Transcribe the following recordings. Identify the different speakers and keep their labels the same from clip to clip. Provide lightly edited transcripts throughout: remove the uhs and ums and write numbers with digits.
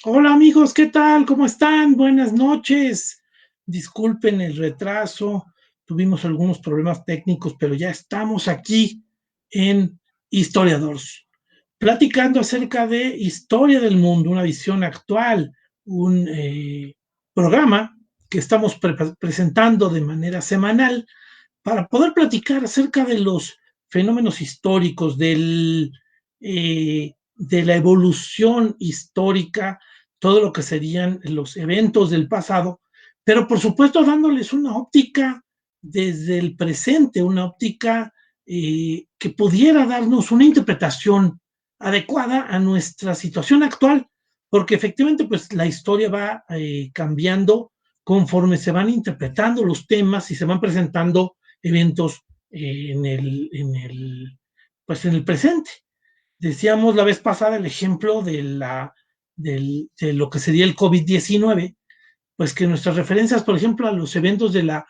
Speaker 1: Hola amigos, ¿qué tal? ¿Cómo están? Buenas noches. Disculpen el retraso, tuvimos algunos problemas técnicos, pero ya estamos aquí en Historiadores, platicando acerca de historia del mundo, una visión actual, un programa que estamos presentando de manera semanal para poder platicar acerca de los fenómenos históricos, de la evolución histórica, todo lo que serían los eventos del pasado, pero por supuesto dándoles una óptica desde el presente, una óptica que pudiera darnos una interpretación adecuada a nuestra situación actual, porque efectivamente pues la historia va cambiando conforme se van interpretando los temas y se van presentando eventos pues en el presente. Decíamos la vez pasada el ejemplo de lo que sería el COVID-19, pues que nuestras referencias, por ejemplo, a los eventos de la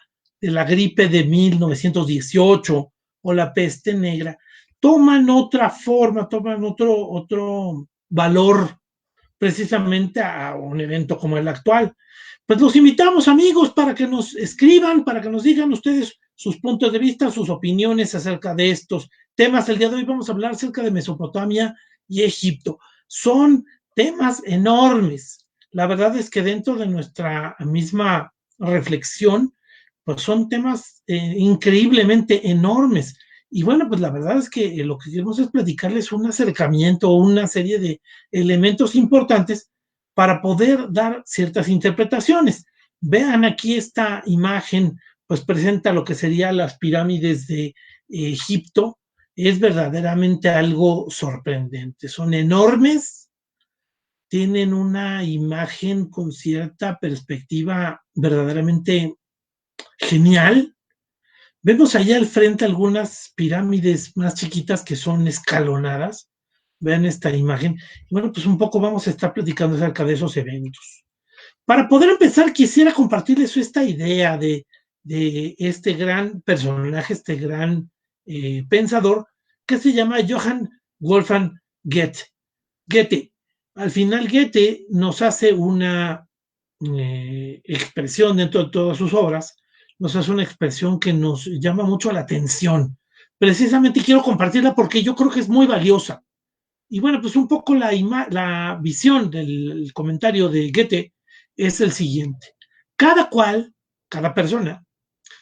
Speaker 1: gripe de 1918 o la peste negra, toman otra forma, toman otro valor precisamente a un evento como el actual. Pues los invitamos, amigos, para que nos escriban, para que nos digan ustedes sus puntos de vista, sus opiniones acerca de estos temas. El día de hoy vamos a hablar acerca de Mesopotamia y Egipto. Son temas enormes. La verdad es que dentro de nuestra misma reflexión, pues son temas increíblemente enormes. Y bueno, pues la verdad es que lo que queremos es platicarles un acercamiento o una serie de elementos importantes para poder dar ciertas interpretaciones. Vean aquí esta imagen, pues presenta lo que serían las pirámides de Egipto. Es verdaderamente algo sorprendente. Son enormes, tienen una imagen con cierta perspectiva verdaderamente genial. Vemos allá al frente algunas pirámides más chiquitas que son escalonadas. Vean esta imagen. Y bueno, pues un poco vamos a estar platicando acerca de esos eventos. Para poder empezar, quisiera compartirles esta idea de este gran personaje, este gran pensador, que se llama Johann Wolfgang Goethe. Goethe. Al final, Goethe nos hace una expresión dentro de todas sus obras, nos hace una expresión que nos llama mucho la atención. Precisamente quiero compartirla porque yo creo que es muy valiosa. Y bueno, pues un poco la visión del comentario de Goethe es el siguiente. Cada cual, cada persona,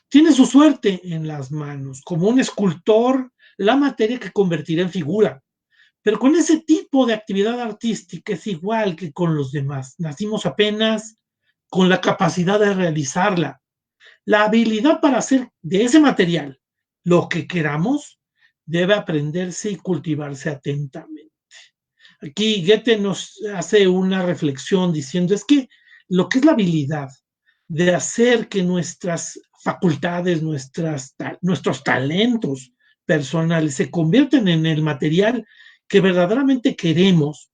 Speaker 1: tiene su suerte en las manos, como un escultor, la materia que convertirá en figura. Pero con ese tipo de actividad artística es igual que con los demás. Nacimos apenas con la capacidad de realizarla. La habilidad para hacer de ese material lo que queramos debe aprenderse y cultivarse atentamente. Aquí Goethe nos hace una reflexión diciendo es que lo que es la habilidad de hacer que nuestras facultades, nuestros talentos personales se convierten en el material que verdaderamente queremos,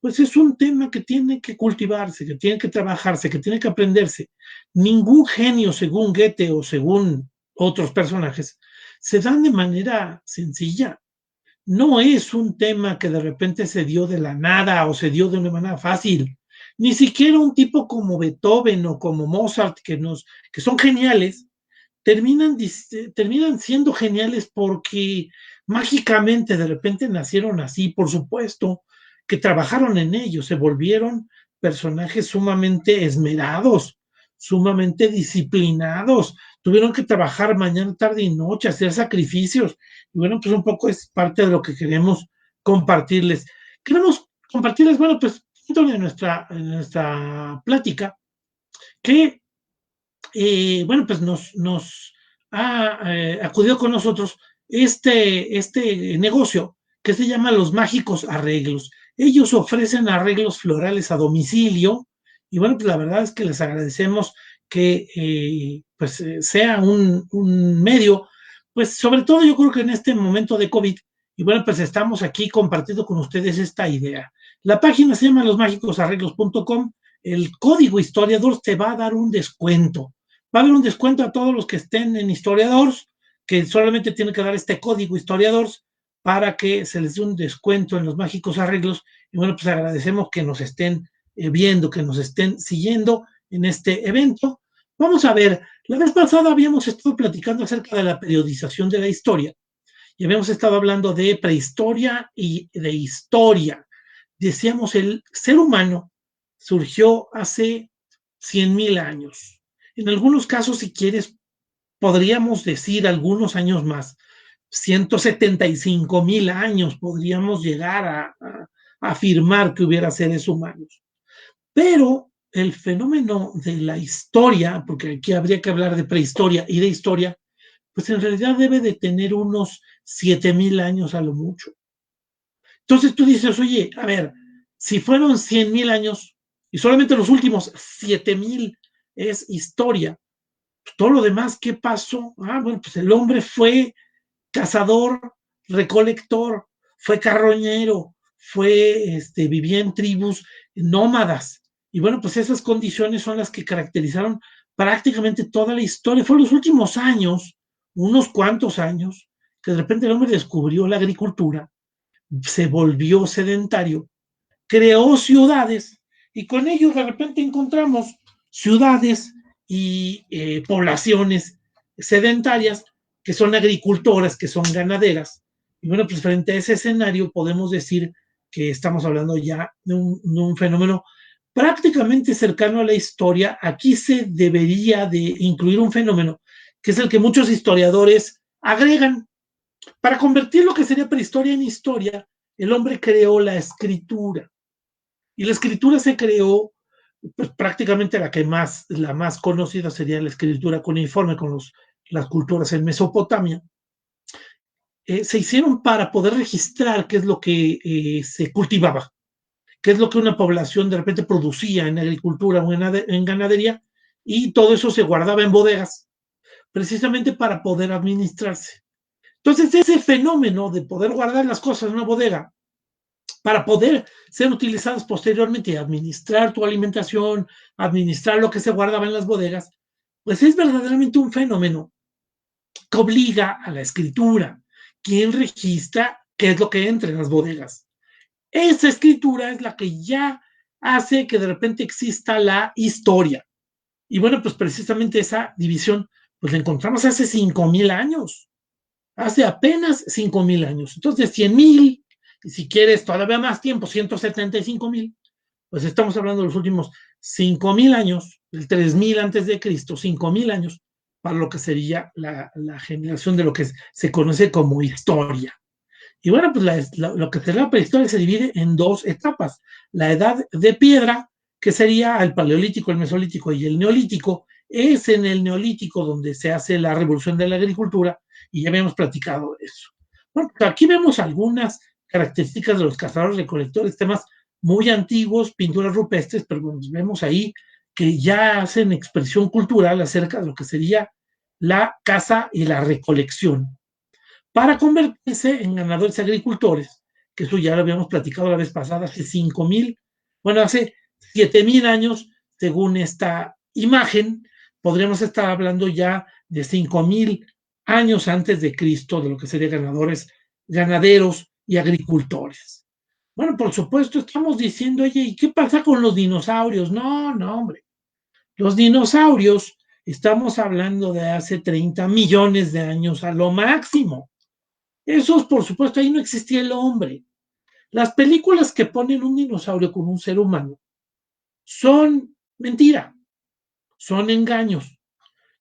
Speaker 1: pues es un tema que tiene que cultivarse, que tiene que trabajarse, que tiene que aprenderse. Ningún genio, según Goethe o según otros personajes, se dan de manera sencilla. No es un tema que de repente se dio de la nada o se dio de una manera fácil. Ni siquiera un tipo como Beethoven o como Mozart, que son geniales, terminan siendo geniales porque mágicamente de repente nacieron así, por supuesto, que trabajaron en ello, se volvieron personajes sumamente esmerados, sumamente disciplinados, tuvieron que trabajar mañana, tarde y noche, hacer sacrificios. Y bueno, pues un poco es parte de lo que queremos compartirles. Queremos compartirles, bueno, pues dentro de nuestra plática, que bueno, pues nos ha acudido con nosotros este negocio que se llama Los Mágicos Arreglos. Ellos ofrecen arreglos florales a domicilio y bueno, pues la verdad es que les agradecemos que pues sea un medio, pues sobre todo yo creo que en este momento de COVID, y bueno, pues estamos aquí compartiendo con ustedes esta idea. La página se llama losmágicosarreglos.com. El código historiador te va a dar un descuento. Va a haber un descuento a todos los que estén en Historiadores, que solamente tienen que dar este código Historiadores para que se les dé un descuento en los mágicos arreglos. Y bueno, pues agradecemos que nos estén viendo, que nos estén siguiendo en este evento. Vamos a ver, la vez pasada habíamos estado platicando acerca de la periodización de la historia y habíamos estado hablando de prehistoria y de historia. Decíamos, el ser humano surgió hace 100,000 años. En algunos casos, si quieres, podríamos decir algunos años más, 175,000 años podríamos llegar a afirmar que hubiera seres humanos. Pero el fenómeno de la historia, porque aquí habría que hablar de prehistoria y de historia, pues en realidad debe de tener unos 7,000 años a lo mucho. Entonces tú dices, oye, a ver, si fueron 100,000 años y solamente los últimos 7,000 es historia, pues todo lo demás, ¿qué pasó? Ah, bueno, pues el hombre fue cazador, recolector, fue carroñero, vivía en tribus nómadas. Y bueno, pues esas condiciones son las que caracterizaron prácticamente toda la historia. Fueron los últimos años, unos cuantos años, que de repente el hombre descubrió la agricultura, se volvió sedentario, creó ciudades y con ello de repente encontramos ciudades y poblaciones sedentarias que son agricultoras, que son ganaderas. Y bueno, pues frente a ese escenario podemos decir que estamos hablando ya de un fenómeno prácticamente cercano a la historia. Aquí se debería de incluir un fenómeno que es el que muchos historiadores agregan. Para convertir lo que sería prehistoria en historia, el hombre creó la escritura. Y la escritura se creó, pues prácticamente la más conocida sería la escritura cuneiforme con las culturas en Mesopotamia. Se hicieron para poder registrar qué es lo que se cultivaba, qué es lo que una población de repente producía en agricultura o en ganadería, y todo eso se guardaba en bodegas, precisamente para poder administrarse. Entonces, ese fenómeno de poder guardar las cosas en una bodega para poder ser utilizadas posteriormente y administrar tu alimentación, administrar lo que se guardaba en las bodegas, pues es verdaderamente un fenómeno que obliga a la escritura. ¿Quién registra qué es lo que entra en las bodegas? Esa escritura es la que ya hace que de repente exista la historia. Y bueno, pues precisamente esa división, pues la encontramos hace 5,000 años, hace apenas 5,000 años. Entonces, 100,000, y si quieres todavía más tiempo, 175,000, pues estamos hablando de los últimos 5,000 años, el 3,000 antes de Cristo, 5,000 años, para lo que sería la generación de lo que se conoce como historia. Y bueno, pues lo que sería la prehistoria se divide en dos etapas. La edad de piedra, que sería el paleolítico, el mesolítico y el neolítico. Es en el neolítico donde se hace la revolución de la agricultura y ya habíamos platicado de eso. Bueno, pues aquí vemos algunas características de los cazadores recolectores, temas muy antiguos, pinturas rupestres, pero bueno, vemos ahí que ya hacen expresión cultural acerca de lo que sería la caza y la recolección para convertirse en ganadores agricultores, que eso ya lo habíamos platicado la vez pasada, hace 5,000, bueno, hace 7,000 años, según esta imagen, podríamos estar hablando ya de 5,000 años antes de Cristo, de lo que serían ganadores, ganaderos y agricultores. Bueno, por supuesto, estamos diciendo, oye, ¿y qué pasa con los dinosaurios? No, no, hombre. Los dinosaurios, estamos hablando de hace 30 millones de años a lo máximo. Esos, por supuesto, ahí no existía el hombre. Las películas que ponen un dinosaurio con un ser humano son mentira, son engaños.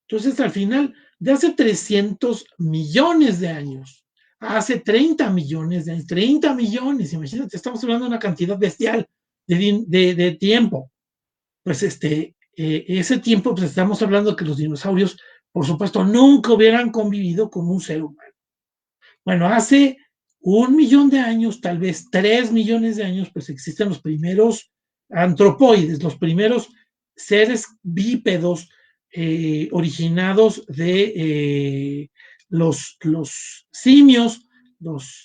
Speaker 1: Entonces, al final, de hace 300 millones de años, hace 30 millones de años, 30 millones, imagínate, estamos hablando de una cantidad bestial de tiempo. Pues ese tiempo, pues estamos hablando de que los dinosaurios, por supuesto, nunca hubieran convivido con un ser humano. Bueno, hace 1 millón de años, tal vez 3 millones de años, pues existen los primeros antropoides, los primeros seres bípedos originados de los simios, los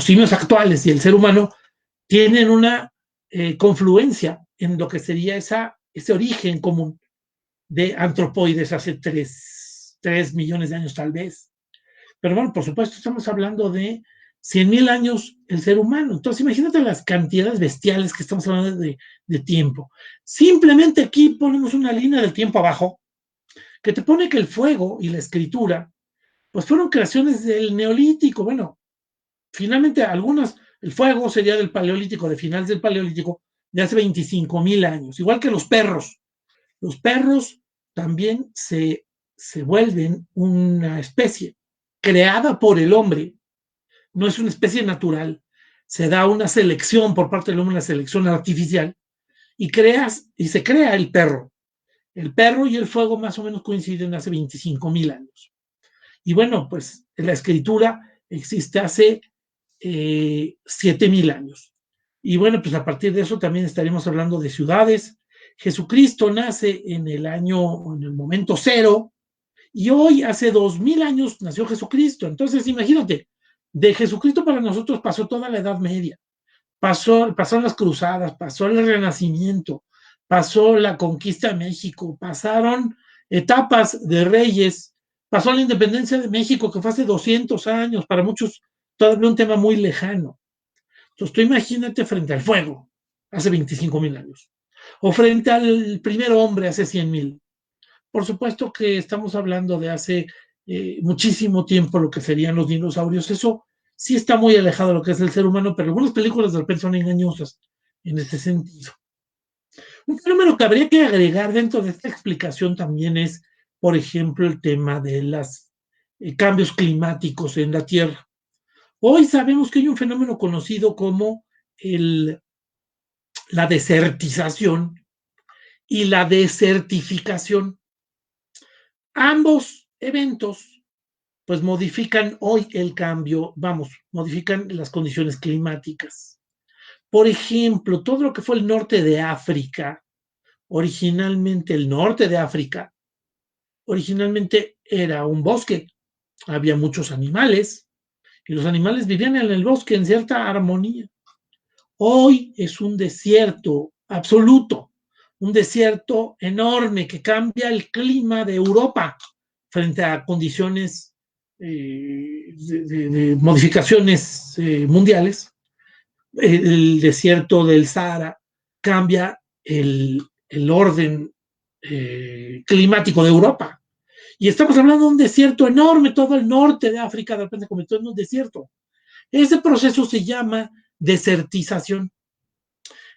Speaker 1: simios actuales y el ser humano tienen una confluencia en lo que sería ese origen común de antropoides hace 3 millones de años tal vez. Pero bueno, por supuesto, estamos hablando de 100,000 años el ser humano. Entonces, imagínate las cantidades bestiales que estamos hablando de tiempo. Simplemente aquí ponemos una línea del tiempo abajo que te pone que el fuego y la escritura, pues fueron creaciones del Neolítico. Bueno, finalmente algunas, el fuego sería del Paleolítico, de finales del Paleolítico, de hace 25,000 años, igual que los perros. Los perros también se vuelven una especie creada por el hombre, no es una especie natural, se da una selección por parte del hombre, una selección artificial, y se crea el perro. El perro y el fuego más o menos coinciden hace 25,000 años. Y bueno, pues la escritura existe hace 7,000 años. Y bueno, pues a partir de eso también estaremos hablando de ciudades. Jesucristo nace en el momento cero, y hoy, hace 2,000 años, nació Jesucristo. Entonces, imagínate, de Jesucristo para nosotros pasó toda la Edad Media, pasaron las cruzadas, pasó el Renacimiento, pasó la conquista de México, pasaron etapas de reyes, pasó la independencia de México, que fue hace 200 años, para muchos todavía un tema muy lejano. Entonces, tú imagínate frente al fuego, hace 25,000 años, o frente al primer hombre, hace 100,000. Por supuesto que estamos hablando de hace muchísimo tiempo, lo que serían los dinosaurios. Eso sí está muy alejado de lo que es el ser humano, pero algunas películas de repente son engañosas en ese sentido. Un fenómeno que habría que agregar dentro de esta explicación también es, por ejemplo, el tema de los cambios climáticos en la Tierra. Hoy sabemos que hay un fenómeno conocido como la desertización y la desertificación. Ambos eventos pues modifican hoy el cambio, modifican las condiciones climáticas. Por ejemplo, todo lo que fue el norte de África, originalmente el norte de África, originalmente era un bosque, había muchos animales y los animales vivían en el bosque en cierta armonía. Hoy es un desierto absoluto, un desierto enorme que cambia el clima de Europa frente a condiciones de modificaciones mundiales. El desierto del Sahara cambia el orden climático de Europa. Y estamos hablando de un desierto enorme, todo el norte de África de repente se convirtió en un desierto. Ese proceso se llama desertización.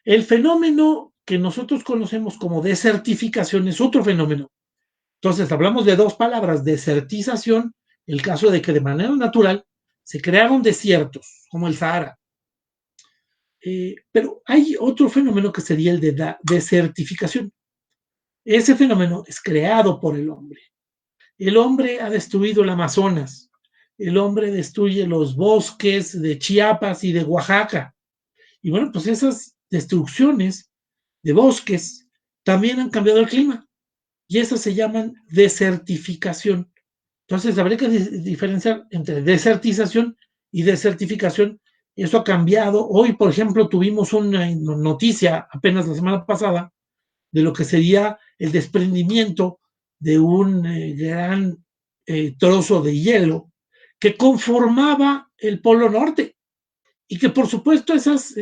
Speaker 1: El fenómeno que nosotros conocemos como desertificación es otro fenómeno. Entonces, hablamos de dos palabras: desertización, el caso de que de manera natural se crearon desiertos, como el Sahara. Pero hay otro fenómeno que sería el de la desertificación. Ese fenómeno es creado por el hombre. El hombre ha destruido el Amazonas. El hombre destruye los bosques de Chiapas y de Oaxaca. Y bueno, pues esas destrucciones de bosques también han cambiado el clima. Y esas se llaman desertificación. Entonces, habría que diferenciar entre desertización y desertificación. Eso ha cambiado. Hoy, por ejemplo, tuvimos una noticia apenas la semana pasada de lo que sería el desprendimiento de un gran trozo de hielo que conformaba el Polo Norte. Y que, por supuesto, esos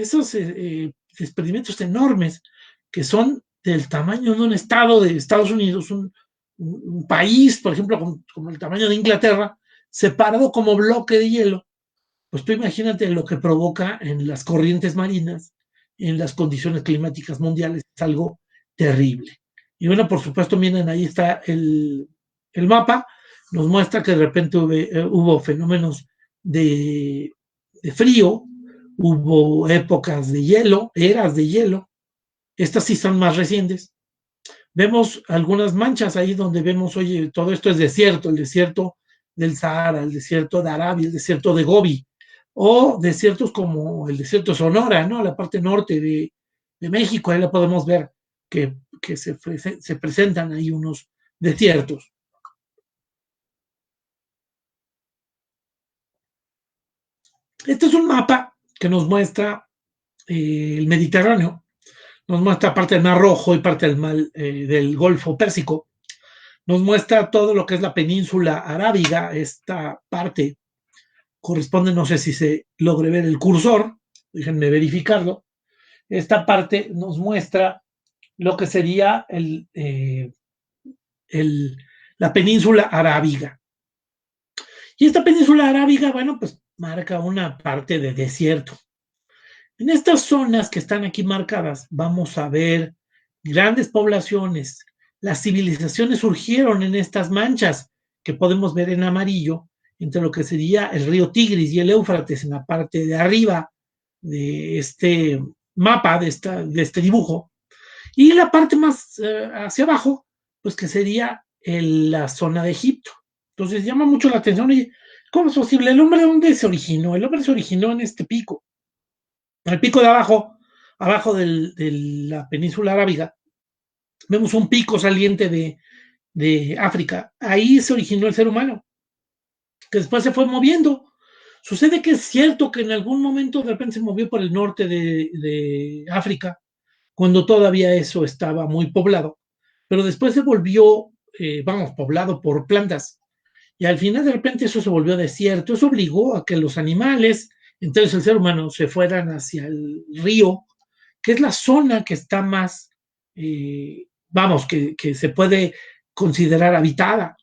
Speaker 1: desprendimientos enormes, que son del tamaño de un estado de Estados Unidos, un país, por ejemplo, como el tamaño de Inglaterra, separado como bloque de hielo, pues tú imagínate lo que provoca en las corrientes marinas, en las condiciones climáticas mundiales, es algo terrible. Y bueno, por supuesto, miren, ahí está el mapa, nos muestra que de repente hubo fenómenos de frío, hubo épocas de hielo, eras de hielo, estas sí son más recientes. Vemos algunas manchas ahí donde vemos, oye, todo esto es desierto, el desierto del Sahara, el desierto de Arabia, el desierto de Gobi, o desiertos como el desierto de Sonora, ¿no? La parte norte de México, ahí la podemos ver que se presentan ahí unos desiertos. Este es un mapa que nos muestra el Mediterráneo, nos muestra parte del Mar Rojo y parte del Golfo Pérsico, nos muestra todo lo que es la península arábiga, esta parte corresponde, no sé si se logre ver el cursor, déjenme verificarlo. Esta parte nos muestra lo que sería el, la península arábiga. Y esta península arábiga, bueno, pues marca una parte de desierto. En estas zonas que están aquí marcadas, vamos a ver grandes poblaciones. Las civilizaciones surgieron en estas manchas que podemos ver en amarillo, entre lo que sería el río Tigris y el Éufrates en la parte de arriba de este mapa, de este dibujo, y la parte más hacia abajo, pues que sería la zona de Egipto. Entonces llama mucho la atención, oye, ¿cómo es posible? ¿El hombre dónde se originó? El hombre se originó en este pico. Al pico de abajo, abajo de la península arábiga, vemos un pico saliente de África. Ahí se originó el ser humano, que después se fue moviendo. Sucede que es cierto que en algún momento de repente se movió por el norte de África, cuando todavía eso estaba muy poblado, pero después se volvió, poblado por plantas. Y al final de repente eso se volvió desierto. Eso obligó a que los animales, entonces el ser humano, se fueran hacia el río, que es la zona que está más, que se puede considerar habitada.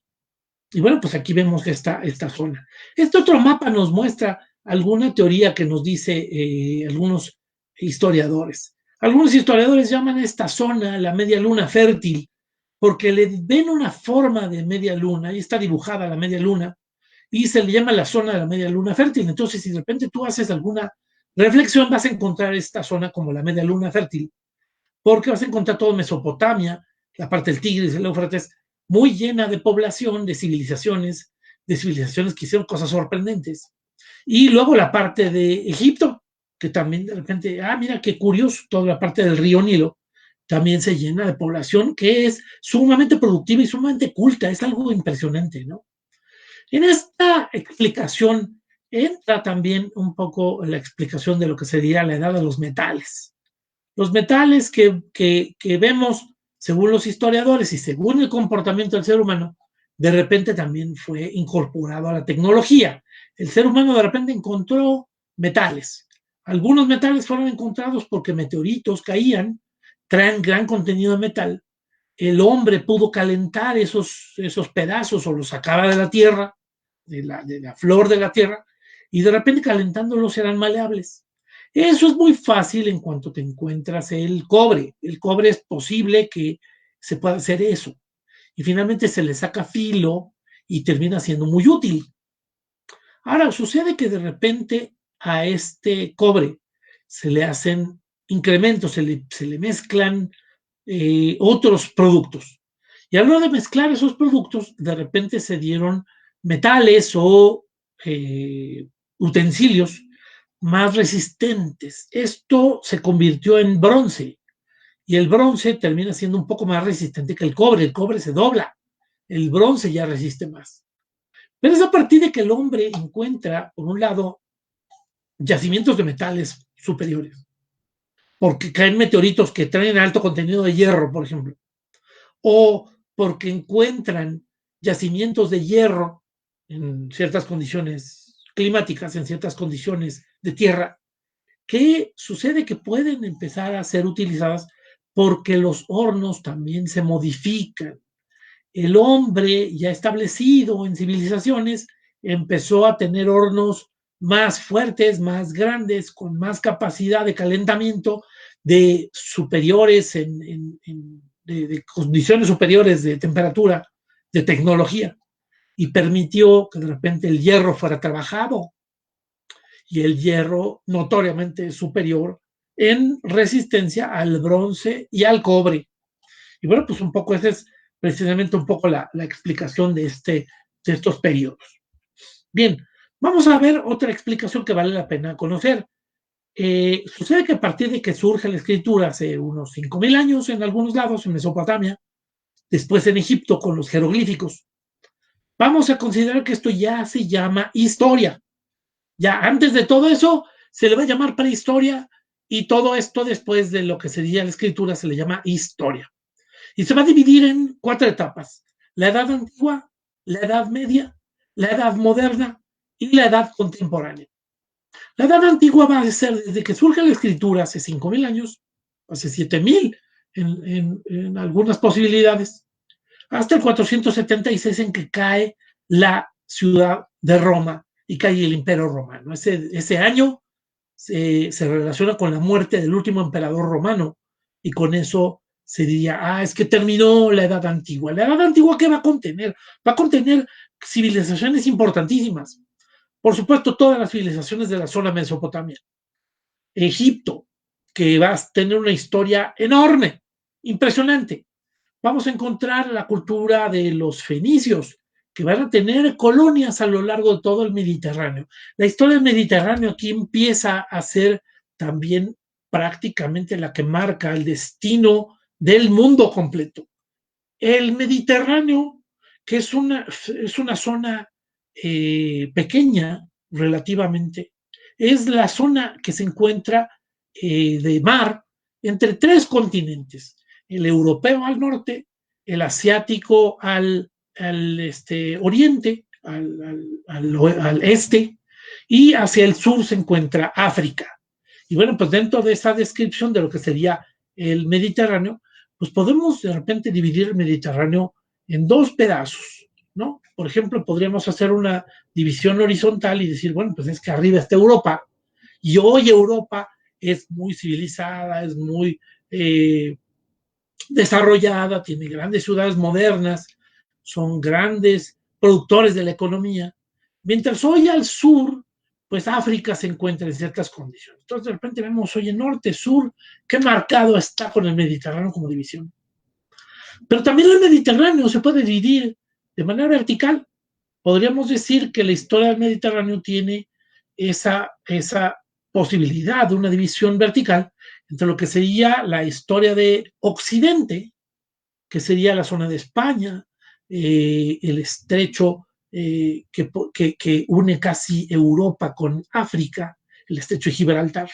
Speaker 1: Y bueno, pues aquí vemos esta zona. Este otro mapa nos muestra alguna teoría que nos dice algunos historiadores. Algunos historiadores llaman esta zona la media luna fértil, porque le ven una forma de media luna, ahí está dibujada la media luna, y se le llama la zona de la media luna fértil. Entonces, si de repente tú haces alguna reflexión, vas a encontrar esta zona como la media luna fértil, porque vas a encontrar todo Mesopotamia, la parte del Tigris, el Éufrates, muy llena de población, de civilizaciones que hicieron cosas sorprendentes. Y luego la parte de Egipto, que también de repente, mira qué curioso, toda la parte del río Nilo también se llena de población que es sumamente productiva y sumamente culta, es algo impresionante, ¿no? En esta explicación entra también un poco la explicación de lo que sería la edad de los metales. Los metales que vemos, según los historiadores y según el comportamiento del ser humano, de repente también fue incorporado a la tecnología. El ser humano de repente encontró metales. Algunos metales fueron encontrados porque meteoritos caían, traen gran contenido de metal. El hombre pudo calentar esos pedazos o los sacaba de la tierra, de la flor de la tierra, y de repente calentándolos eran maleables. Eso es muy fácil en cuanto te encuentras el cobre. El cobre es posible que se pueda hacer eso. Y finalmente se le saca filo y termina siendo muy útil. Ahora, sucede que de repente a este cobre se le hacen incrementos, se le mezclan otros productos. Y a la hora de mezclar esos productos, de repente se dieron metales o utensilios más resistentes. Esto se convirtió en bronce y el bronce termina siendo un poco más resistente que el cobre. El cobre se dobla, el bronce ya resiste más. Pero es a partir de que el hombre encuentra, por un lado, yacimientos de metales superiores, porque caen meteoritos que traen alto contenido de hierro, por ejemplo, o porque encuentran yacimientos de hierro en ciertas condiciones climáticas, en ciertas condiciones de tierra, que sucede que pueden empezar a ser utilizadas porque los hornos también se modifican. El hombre ya establecido en civilizaciones empezó a tener hornos más fuertes, más grandes, con más capacidad de calentamiento, de superiores de condiciones superiores de temperatura, de tecnología, y permitió que de repente el hierro fuera trabajado, y el hierro notoriamente superior en resistencia al bronce y al cobre. Y bueno, pues un poco esa es precisamente un poco la explicación de estos periodos. Bien, vamos a ver otra explicación que vale la pena conocer. Sucede que a partir de que surge la escritura hace unos 5.000 años en algunos lados, en Mesopotamia, después en Egipto con los jeroglíficos, vamos a considerar que esto ya se llama historia. Ya antes de todo eso se le va a llamar prehistoria y todo esto después de lo que sería la escritura se le llama historia. Y se va a dividir en 4 etapas: la edad antigua, la edad media, la edad moderna y la edad contemporánea. La edad antigua va a ser desde que surge la escritura hace 5.000 años, hace 7.000 en algunas posibilidades, hasta el 476 en que cae la ciudad de Roma y cae el Imperio Romano. Ese año se relaciona con la muerte del último emperador romano y con eso se diría, es que terminó la Edad Antigua. ¿La Edad Antigua qué va a contener? Va a contener civilizaciones importantísimas. Por supuesto, todas las civilizaciones de la zona Mesopotamia. Egipto, que va a tener una historia enorme, impresionante. Vamos a encontrar la cultura de los fenicios, que van a tener colonias a lo largo de todo el Mediterráneo. La historia del Mediterráneo aquí empieza a ser también prácticamente la que marca el destino del mundo completo. El Mediterráneo, que es una zona pequeña relativamente, es la zona que se encuentra de mar entre 3 continentes, el europeo al norte, el asiático al oriente, al este, y hacia el sur se encuentra África. Y bueno, pues dentro de esa descripción de lo que sería el Mediterráneo, pues podemos de repente dividir el Mediterráneo en 2 pedazos, ¿no? Por ejemplo, podríamos hacer una división horizontal y decir, bueno, pues es que arriba está Europa, y hoy Europa es muy civilizada, es muy desarrollada, tiene grandes ciudades modernas, son grandes productores de la economía, mientras hoy al sur, pues África se encuentra en ciertas condiciones. Entonces de repente vemos hoy en norte, sur, qué marcado está con el Mediterráneo como división. Pero también el Mediterráneo se puede dividir de manera vertical. Podríamos decir que la historia del Mediterráneo tiene esa posibilidad de una división vertical entre lo que sería la historia de Occidente, que sería la zona de España, el estrecho que une casi Europa con África, el estrecho de Gibraltar,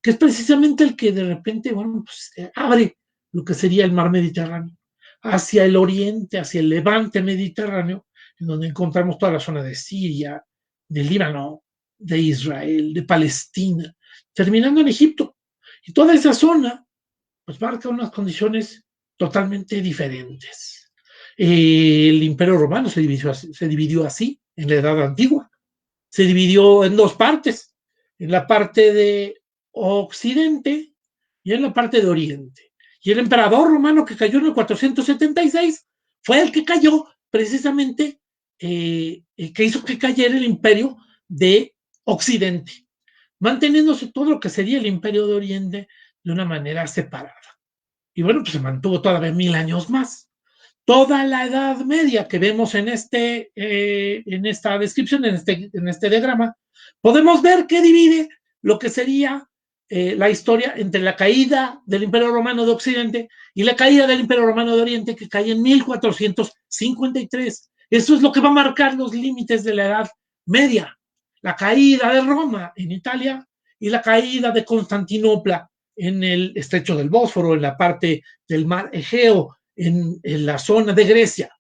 Speaker 1: que es precisamente el que de repente, bueno, pues, abre lo que sería el mar Mediterráneo, hacia el oriente, hacia el levante mediterráneo, en donde encontramos toda la zona de Siria, de Líbano, de Israel, de Palestina, terminando en Egipto. Y toda esa zona, pues marca unas condiciones totalmente diferentes. El Imperio Romano se dividió así en la Edad Antigua. Se dividió en 2 partes, en la parte de Occidente y en la parte de Oriente. Y el emperador romano que cayó en el 476 fue el que cayó precisamente, que hizo que cayera el imperio de Occidente, manteniéndose todo lo que sería el imperio de Oriente de una manera separada. Y bueno, pues se mantuvo todavía 1000 años más. Toda la Edad Media que vemos en esta descripción, en este diagrama, podemos ver que divide lo que sería la historia entre la caída del Imperio Romano de Occidente y la caída del Imperio Romano de Oriente, que cae en 1453. Eso es lo que va a marcar los límites de la Edad Media. La caída de Roma en Italia y la caída de Constantinopla en el estrecho del Bósforo, en la parte del mar Egeo, en la zona de Grecia.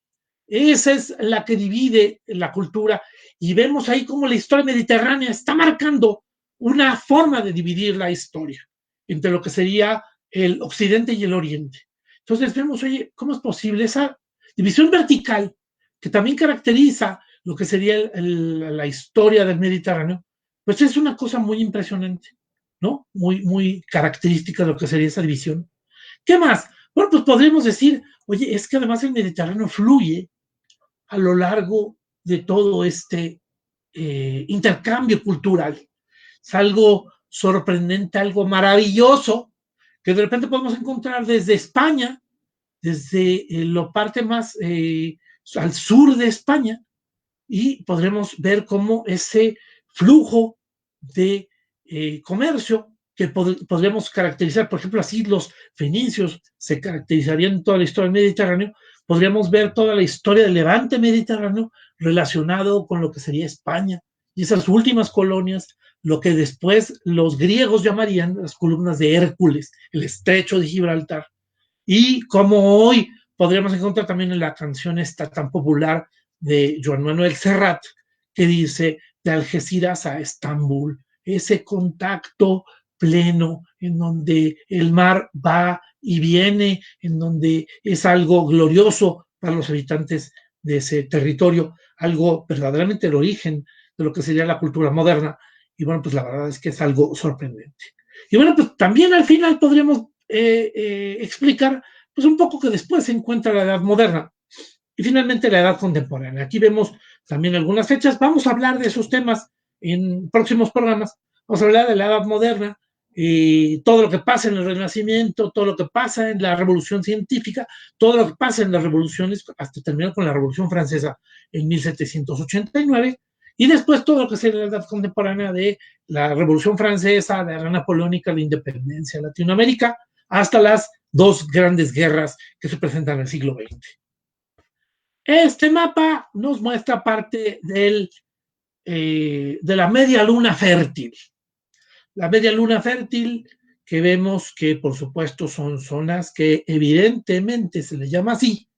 Speaker 1: Esa es la que divide la cultura y vemos ahí cómo la historia mediterránea está marcando una forma de dividir la historia entre lo que sería el occidente y el oriente. Entonces vemos, oye, ¿cómo es posible esa división vertical que también caracteriza lo que sería la historia del Mediterráneo? Pues es una cosa muy impresionante, ¿no? Muy, muy característica de lo que sería esa división. ¿Qué más? Bueno, pues podríamos decir, oye, es que además el Mediterráneo fluye a lo largo de todo este intercambio cultural. Es algo sorprendente, algo maravilloso, que de repente podemos encontrar desde España, desde la parte más al sur de España, y podremos ver cómo ese flujo de comercio que podríamos caracterizar, por ejemplo, así los fenicios se caracterizarían en toda la historia del Mediterráneo, podríamos ver toda la historia del levante mediterráneo relacionado con lo que sería España y esas últimas colonias, lo que después los griegos llamarían las columnas de Hércules, el estrecho de Gibraltar, y como hoy podríamos encontrar también en la canción esta tan popular de Joan Manuel Serrat, que dice, de Algeciras a Estambul, ese contacto pleno en donde el mar va y viene, en donde es algo glorioso para los habitantes de ese territorio, algo verdaderamente el origen de lo que sería la cultura moderna. Y bueno, pues la verdad es que es algo sorprendente. Y bueno, pues también al final podríamos explicar pues un poco que después se encuentra la Edad Moderna y finalmente la Edad Contemporánea. Aquí vemos también algunas fechas. Vamos a hablar de esos temas en próximos programas. Vamos a hablar de la Edad Moderna, todo lo que pasa en el Renacimiento, todo lo que pasa en la Revolución Científica, todo lo que pasa en las revoluciones, hasta terminar con la Revolución Francesa en 1789, y después todo lo que sería la Edad Contemporánea de la Revolución Francesa, la Guerra Napoleónica, la independencia de Latinoamérica, hasta las dos grandes guerras que se presentan en el siglo XX. Este mapa nos muestra parte de la media luna fértil. La media luna fértil, que vemos que por supuesto son zonas que evidentemente se les llama así,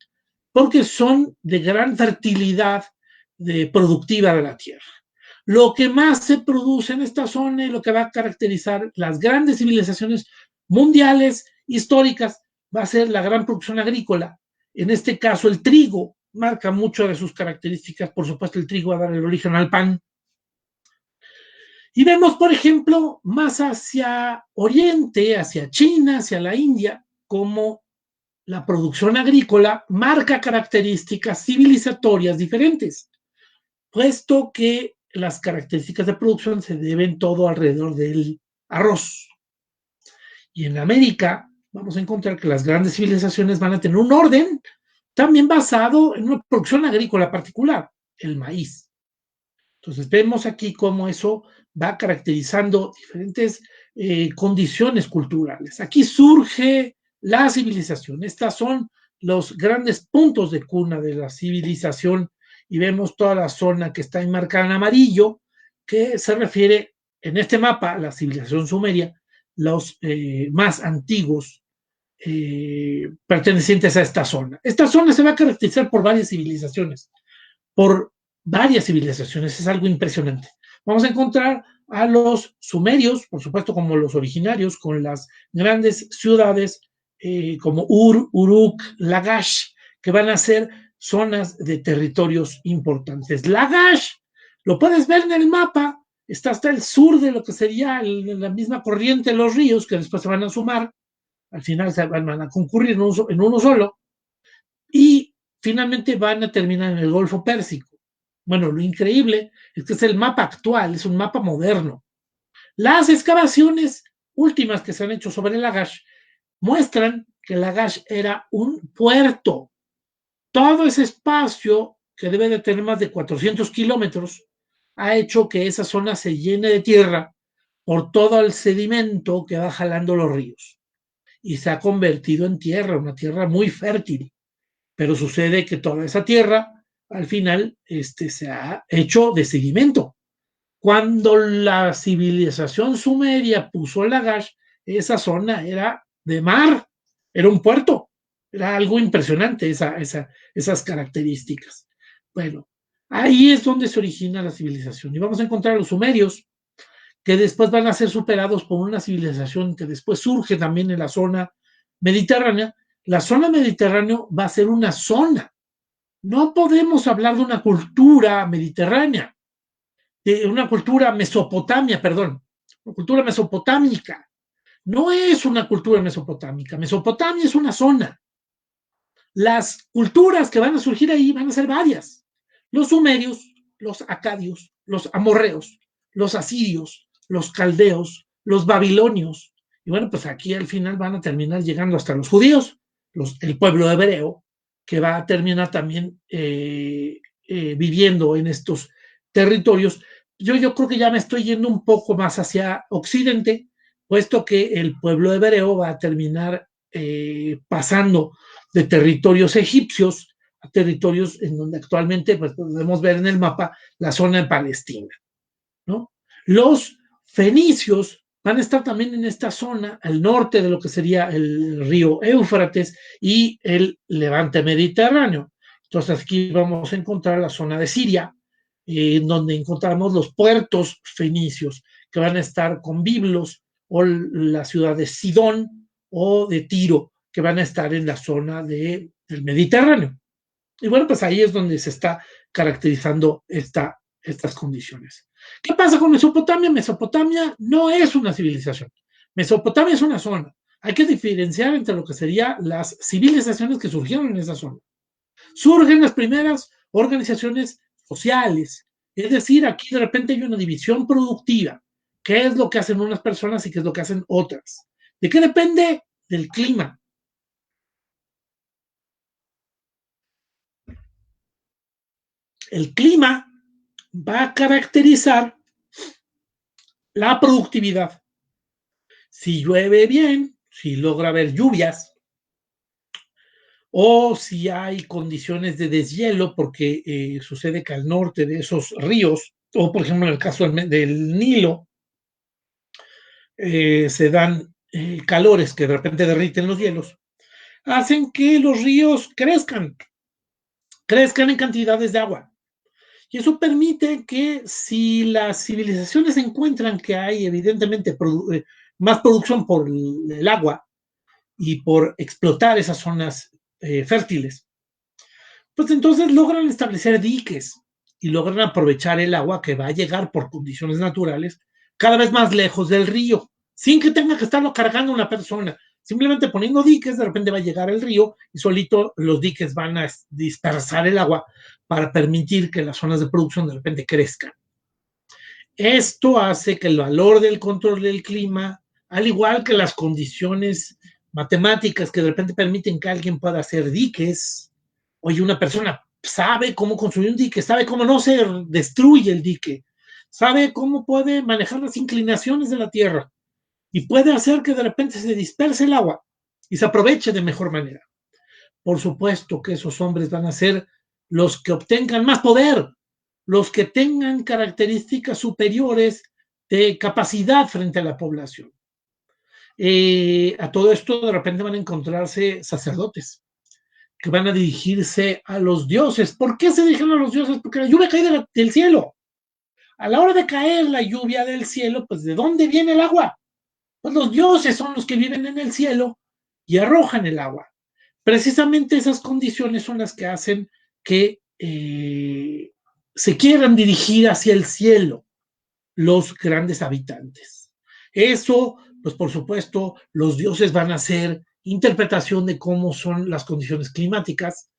Speaker 1: porque son de gran fertilidad productiva de la Tierra. Lo que más se produce en esta zona y lo que va a caracterizar las grandes civilizaciones mundiales históricas va a ser la gran producción agrícola. En este caso, el trigo marca mucho de sus características. Por supuesto, el trigo va a dar el origen al pan. Y vemos, por ejemplo, más hacia Oriente, hacia China, hacia la India, como la producción agrícola marca características civilizatorias diferentes, puesto que las características de producción se deben todo alrededor del arroz. Y en América vamos a encontrar que las grandes civilizaciones van a tener un orden también basado en una producción agrícola particular, el maíz. Entonces vemos aquí cómo eso va caracterizando diferentes condiciones culturales. Aquí surge la civilización. Estas son los grandes puntos de cuna de la civilización y vemos toda la zona que está enmarcada en amarillo, que se refiere en este mapa a la civilización sumeria, los más antiguos pertenecientes a esta zona. Esta zona se va a caracterizar por varias civilizaciones, por varias civilizaciones, es algo impresionante. Vamos a encontrar a los sumerios, por supuesto, como los originarios, con las grandes ciudades como Uruk, Lagash, que van a ser zonas de territorios importantes. Lagash, lo puedes ver en el mapa, está hasta el sur de lo que sería la misma corriente de los ríos, que después se van a sumar, al final se van a concurrir en uno solo, y finalmente van a terminar en el Golfo Pérsico. Bueno, lo increíble es que es el mapa actual, es un mapa moderno. Las excavaciones últimas que se han hecho sobre Lagash muestran que Lagash era un puerto. Todo ese espacio, que debe de tener más de 400 kilómetros, ha hecho que esa zona se llene de tierra por todo el sedimento que va jalando los ríos. Y se ha convertido en tierra, una tierra muy fértil. Pero sucede que toda esa tierra al final se ha hecho de sedimento. Cuando la civilización sumeria puso Lagash, esa zona era de mar, era un puerto, era algo impresionante esas características. Bueno, ahí es donde se origina la civilización. Y vamos a encontrar a los sumerios, que después van a ser superados por una civilización que después surge también en la zona mediterránea. La zona mediterránea va a ser una zona. No podemos hablar de una cultura mediterránea, de una cultura mesopotamia, perdón, una cultura mesopotámica. No es una cultura mesopotámica. Mesopotamia es una zona. Las culturas que van a surgir ahí van a ser varias. Los sumerios, los acadios, los amorreos, los asirios, los caldeos, los babilonios. Y bueno, pues aquí al final van a terminar llegando hasta los judíos, el pueblo hebreo, que va a terminar también viviendo en estos territorios. Yo creo que ya me estoy yendo un poco más hacia Occidente, puesto que el pueblo hebreo va a terminar pasando de territorios egipcios a territorios en donde actualmente pues, podemos ver en el mapa la zona de Palestina, ¿no? Los fenicios van a estar también en esta zona, al norte de lo que sería el río Éufrates y el levante mediterráneo. Entonces aquí vamos a encontrar la zona de Siria, donde encontramos los puertos fenicios, que van a estar con Biblos, o la ciudad de Sidón o de Tiro, que van a estar en la zona del Mediterráneo. Y bueno, pues ahí es donde se está caracterizando estas condiciones. ¿Qué pasa con Mesopotamia? Mesopotamia no es una civilización. Mesopotamia es una zona. Hay que diferenciar entre lo que serían las civilizaciones que surgieron en esa zona. Surgen las primeras organizaciones sociales, es decir, aquí de repente hay una división productiva. ¿Qué es lo que hacen unas personas y qué es lo que hacen otras? ¿De qué depende? Del clima. El clima va a caracterizar la productividad. Si llueve bien, si logra haber lluvias, o si hay condiciones de deshielo, porque sucede que al norte de esos ríos, o por ejemplo en el caso del Nilo, se dan calores que de repente derriten los hielos, hacen que los ríos crezcan en cantidades de agua. Y eso permite que si las civilizaciones encuentran que hay evidentemente más producción por el agua y por explotar esas zonas fértiles, pues entonces logran establecer diques y logran aprovechar el agua que va a llegar por condiciones naturales cada vez más lejos del río, sin que tenga que estarlo cargando una persona. Simplemente poniendo diques, de repente va a llegar el río y solito los diques van a dispersar el agua para permitir que las zonas de producción de repente crezcan. Esto hace que el valor del control del clima, al igual que las condiciones matemáticas que de repente permiten que alguien pueda hacer diques, oye, una persona sabe cómo construir un dique, sabe cómo no se destruye el dique, sabe cómo puede manejar las inclinaciones de la tierra y puede hacer que de repente se disperse el agua y se aproveche de mejor manera. Por supuesto que esos hombres van a ser los que obtengan más poder, los que tengan características superiores de capacidad frente a la población. A todo esto de repente van a encontrarse sacerdotes que van a dirigirse a los dioses. ¿Por qué se dirigen a los dioses? Porque la lluvia cae del cielo. A la hora de caer la lluvia del cielo, pues ¿de dónde viene el agua? Pues los dioses son los que viven en el cielo y arrojan el agua. Precisamente esas condiciones son las que hacen que se quieran dirigir hacia el cielo los grandes habitantes. Eso, pues por supuesto, los dioses van a hacer interpretación de cómo son las condiciones climáticas,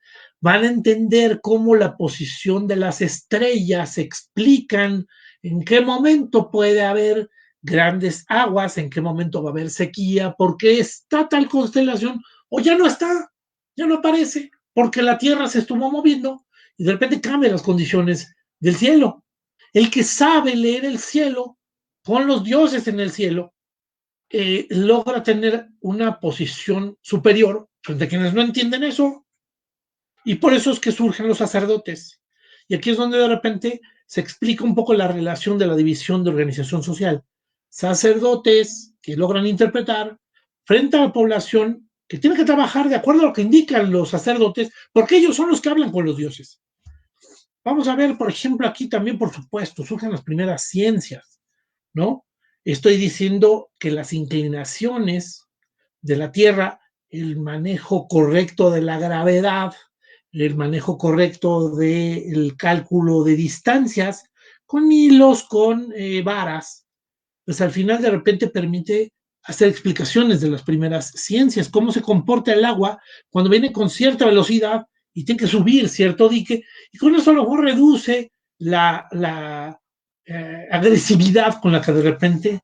Speaker 1: van a entender cómo la posición de las estrellas explican en qué momento puede haber grandes aguas, en qué momento va a haber sequía, porque está tal constelación o ya no está, ya no aparece, porque la Tierra se estuvo moviendo y de repente cambian las condiciones del cielo. El que sabe leer el cielo con los dioses en el cielo logra tener una posición superior frente a quienes no entienden eso. Y por eso es que surgen los sacerdotes. Y aquí es donde de repente se explica un poco la relación de la división de organización social. Sacerdotes que logran interpretar frente a la población que tiene que trabajar de acuerdo a lo que indican los sacerdotes, porque ellos son los que hablan con los dioses. Vamos a ver, por ejemplo, aquí también, por supuesto, surgen las primeras ciencias, ¿no? Estoy diciendo que las inclinaciones de la Tierra, el manejo correcto de la gravedad, el manejo correcto del cálculo de distancias, con hilos, con varas, pues al final de repente permite hacer explicaciones de las primeras ciencias, cómo se comporta el agua cuando viene con cierta velocidad y tiene que subir cierto dique, y con eso a lo mejor reduce la agresividad con la que de repente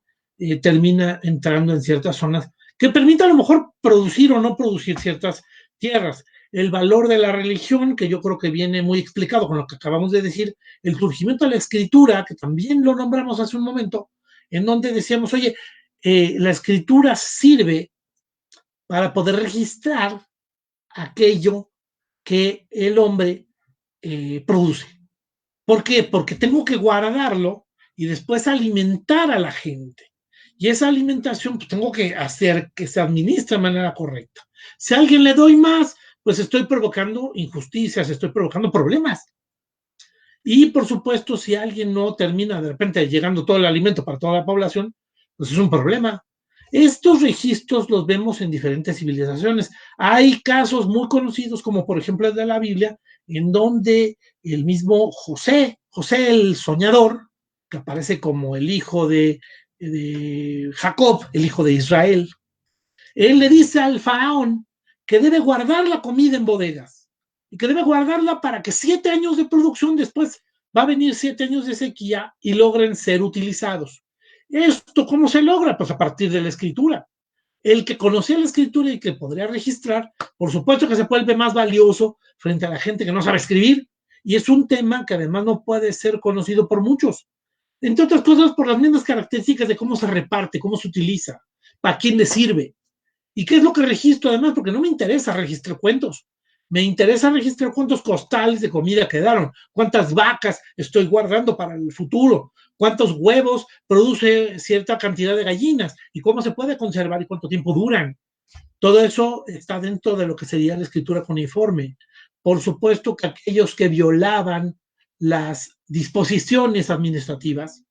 Speaker 1: termina entrando en ciertas zonas, que permite a lo mejor producir o no producir ciertas tierras. El valor de la religión, que yo creo que viene muy explicado con lo que acabamos de decir, el surgimiento de la escritura, que también lo nombramos hace un momento, en donde decíamos, oye, la escritura sirve para poder registrar aquello que el hombre produce. ¿Por qué? Porque tengo que guardarlo y después alimentar a la gente. Y esa alimentación pues, tengo que hacer que se administre de manera correcta. Si a alguien le doy más, pues estoy provocando injusticias, estoy provocando problemas. Y por supuesto, si alguien no termina de repente llegando todo el alimento para toda la población, pues es un problema. Estos registros los vemos en diferentes civilizaciones. Hay casos muy conocidos, como por ejemplo el de la Biblia, en donde el mismo José el soñador, que aparece como el hijo de Jacob, el hijo de Israel, él le dice al faraón que debe guardar la comida en bodegas y que debe guardarla para que 7 años de producción después va a venir 7 años de sequía y logren ser utilizados. ¿Esto cómo se logra? Pues a partir de la escritura. El que conocía la escritura y que podría registrar, por supuesto que se vuelve más valioso frente a la gente que no sabe escribir, y es un tema que además no puede ser conocido por muchos. Entre otras cosas, por las mismas características de cómo se reparte, cómo se utiliza, para quién le sirve. ¿Y qué es lo que registro además? Porque no me interesa registrar cuentos. Me interesa registrar cuántos costales de comida quedaron, cuántas vacas estoy guardando para el futuro, cuántos huevos produce cierta cantidad de gallinas y cómo se puede conservar y cuánto tiempo duran. Todo eso está dentro de lo que sería la escritura cuneiforme. Por supuesto que aquellos que violaban las disposiciones administrativas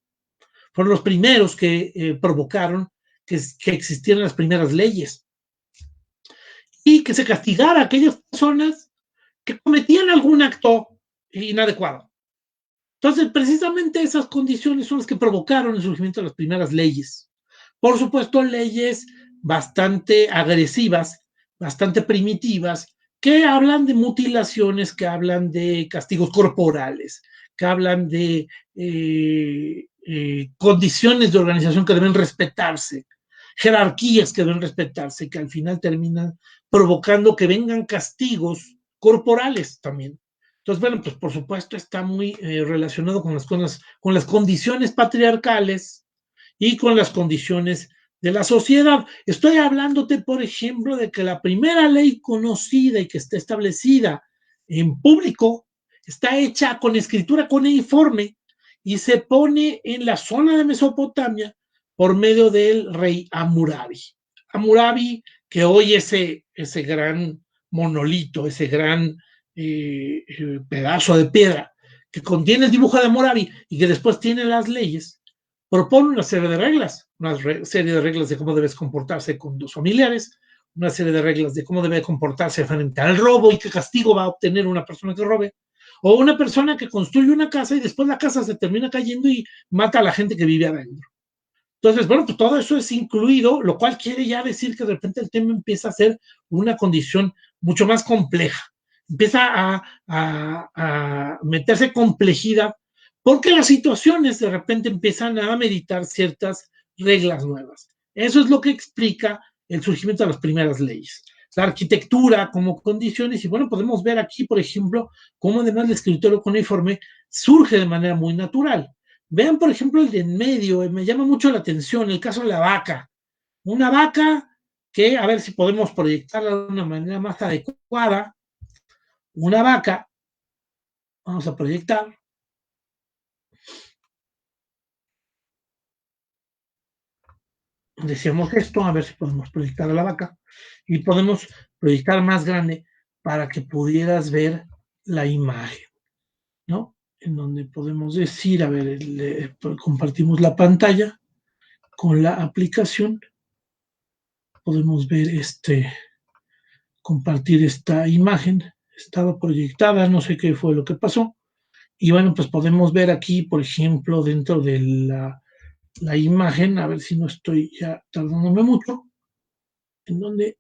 Speaker 1: fueron los primeros que provocaron que existieran las primeras leyes y que se castigara a aquellas personas que cometían algún acto inadecuado. Entonces, precisamente esas condiciones son las que provocaron el surgimiento de las primeras leyes. Por supuesto, leyes bastante agresivas, bastante primitivas, que hablan de mutilaciones, que hablan de castigos corporales, que hablan de condiciones de organización que deben respetarse, jerarquías que deben respetarse, que al final terminan provocando que vengan castigos corporales también. Entonces, bueno, pues por supuesto está muy relacionado con las condiciones patriarcales y con las condiciones de la sociedad. Estoy hablándote, por ejemplo, de que la primera ley conocida y que está establecida en público está hecha con escritura cuneiforme y se pone en la zona de Mesopotamia por medio del rey Hammurabi. Hammurabi, que hoy ese gran monolito, ese gran pedazo de piedra que contiene el dibujo de Hammurabi y que después tiene las leyes, propone una serie de reglas, serie de reglas de cómo debes comportarse con tus familiares, una serie de reglas de cómo debe comportarse frente al robo y qué castigo va a obtener una persona que robe, o una persona que construye una casa y después la casa se termina cayendo y mata a la gente que vive adentro. Entonces, bueno, pues todo eso es incluido, lo cual quiere ya decir que de repente el tema empieza a ser una condición mucho más compleja. Empieza a meterse complejidad porque las situaciones de repente empiezan a meditar ciertas reglas nuevas. Eso es lo que explica el surgimiento de las primeras leyes. La arquitectura como condiciones, y bueno, podemos ver aquí, por ejemplo, cómo además el escritorio cuneiforme surge de manera muy natural. Vean, por ejemplo, el de en medio, me llama mucho la atención, el caso de la vaca. Una vaca que, a ver si podemos proyectarla de una manera más adecuada, una vaca, vamos a proyectar, decíamos esto, a ver si podemos proyectar a la vaca, y podemos proyectar más grande para que pudieras ver la imagen, ¿no? En donde podemos decir, a ver, compartimos la pantalla con la aplicación, podemos ver compartir esta imagen, estaba proyectada, no sé qué fue lo que pasó, y bueno, pues podemos ver aquí, por ejemplo, dentro de la imagen, a ver si no estoy ya tardándome mucho, en donde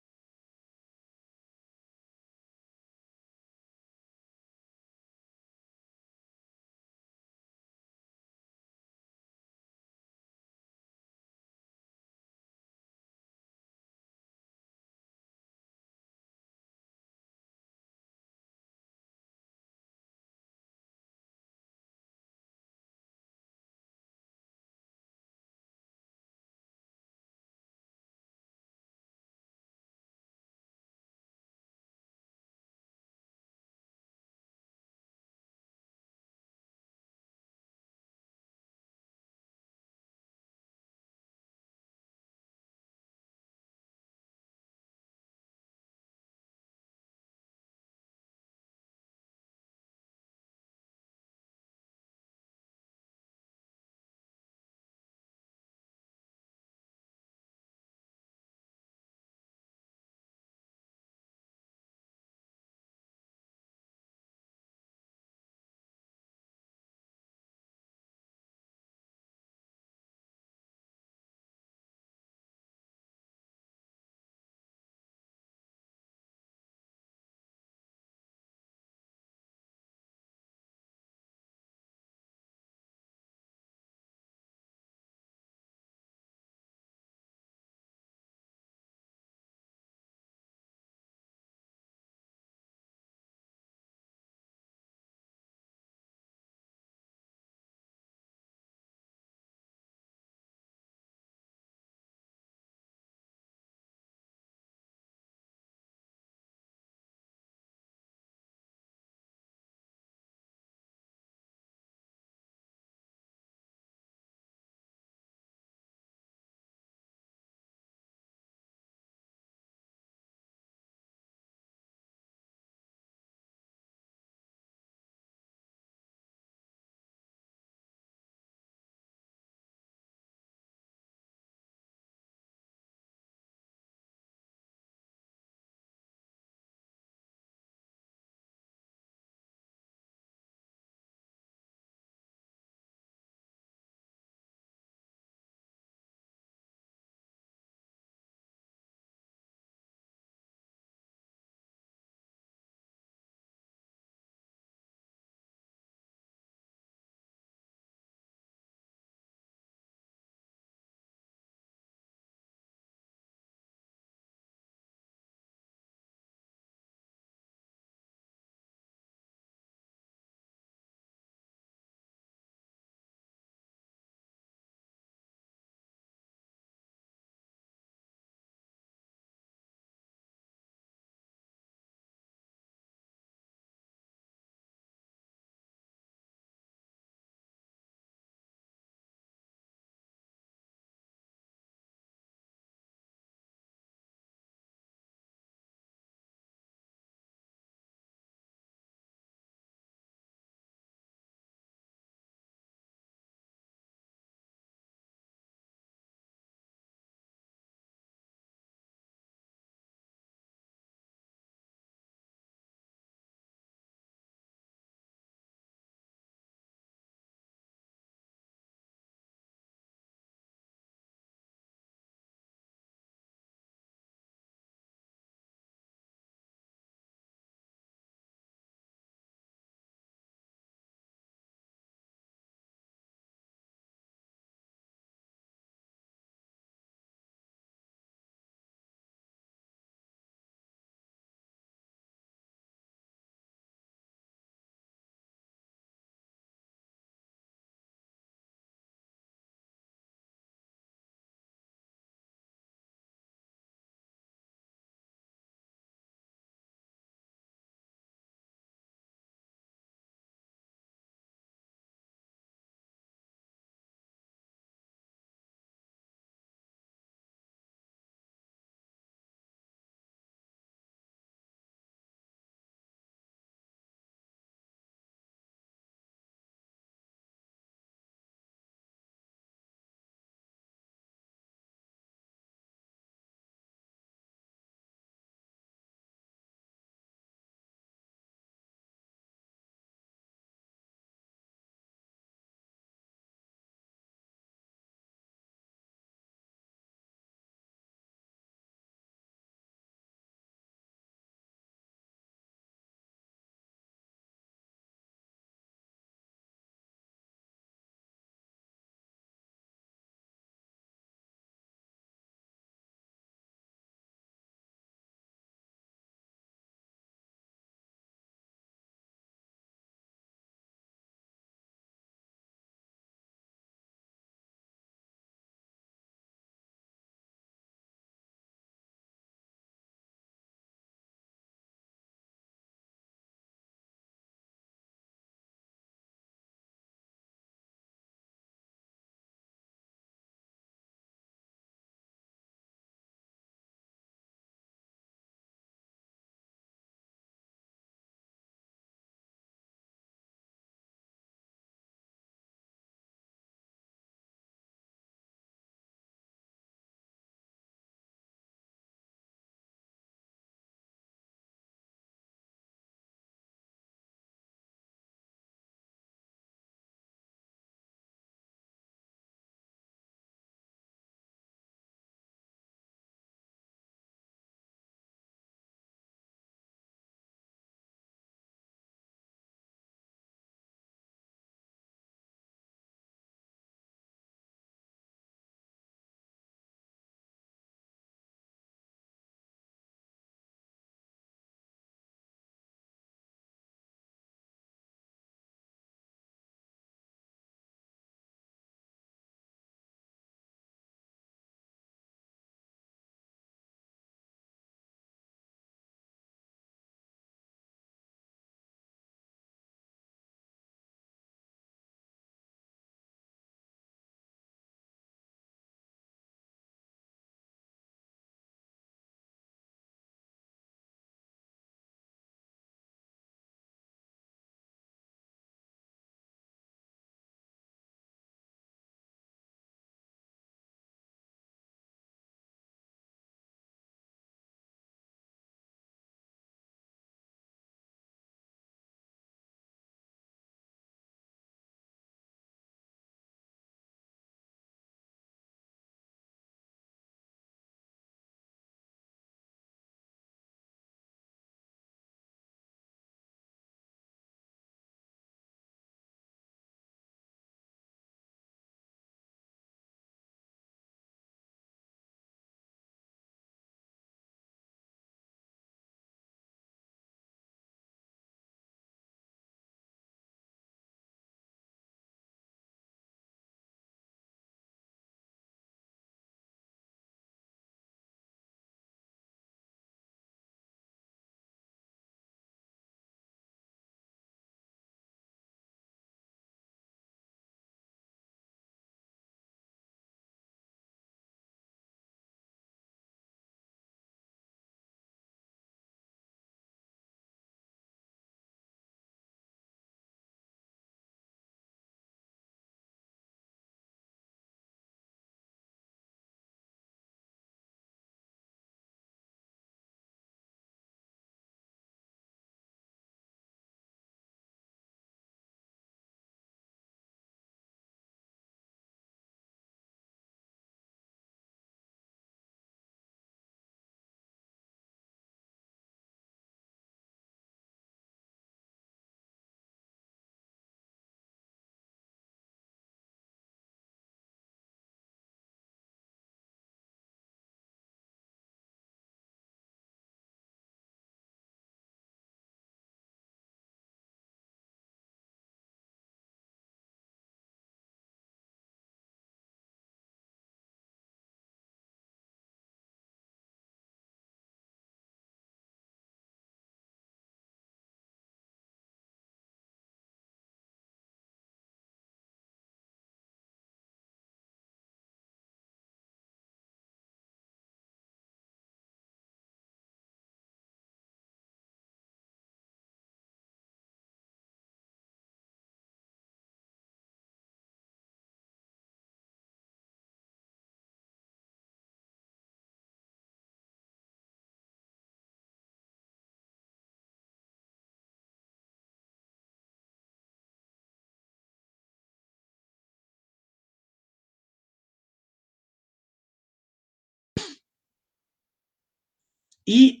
Speaker 1: y,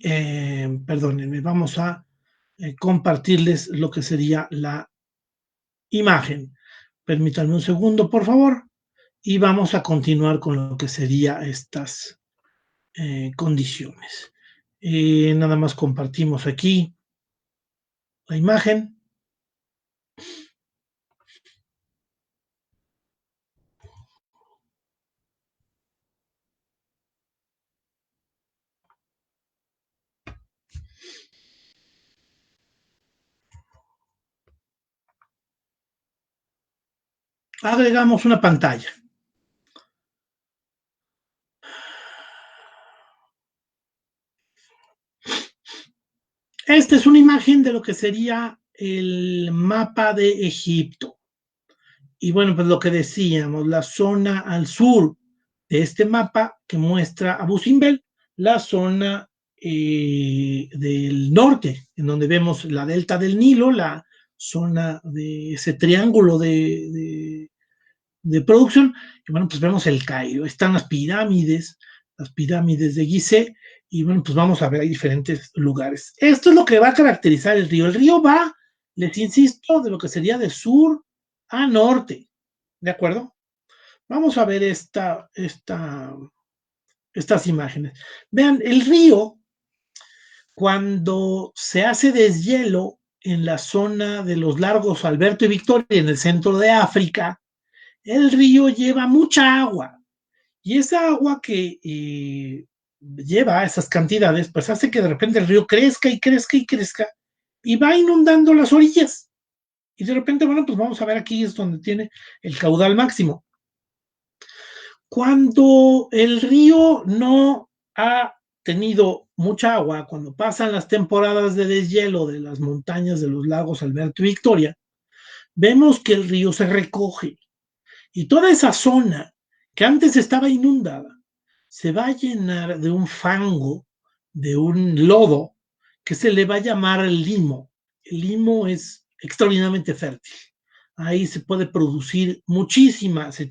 Speaker 1: perdónenme, vamos a compartirles lo que sería la imagen. Permítanme un segundo, por favor, y vamos a continuar con lo que sería estas condiciones. Nada más compartimos aquí la imagen. Agregamos una pantalla. Esta es una imagen de lo que sería el mapa de Egipto. Y bueno, pues lo que decíamos, la zona al sur de este mapa que muestra Abu Simbel, la zona del norte, en donde vemos la delta del Nilo, la zona de ese triángulo de producción, y bueno, pues vemos el Cairo, están las pirámides de Gizeh, y bueno, pues vamos a ver, hay diferentes lugares. Esto es lo que va a caracterizar el río. El río va, les insisto, de lo que sería de sur a norte, ¿de acuerdo? Vamos a ver estas imágenes. Vean, el río, cuando se hace deshielo en la zona de los lagos Alberto y Victoria, en el centro de África, el río lleva mucha agua. Y esa agua que lleva esas cantidades, pues hace que de repente el río crezca y crezca y crezca y va inundando las orillas. Y de repente, bueno, pues vamos a ver aquí es donde tiene el caudal máximo. Cuando el río no ha tenido mucha agua, cuando pasan las temporadas de deshielo de las montañas de los lagos Alberto y Victoria, vemos que el río se recoge y toda esa zona que antes estaba inundada se va a llenar de un fango, de un lodo, que se le va a llamar limo. El limo es extraordinariamente fértil. Ahí se puede producir muchísima, se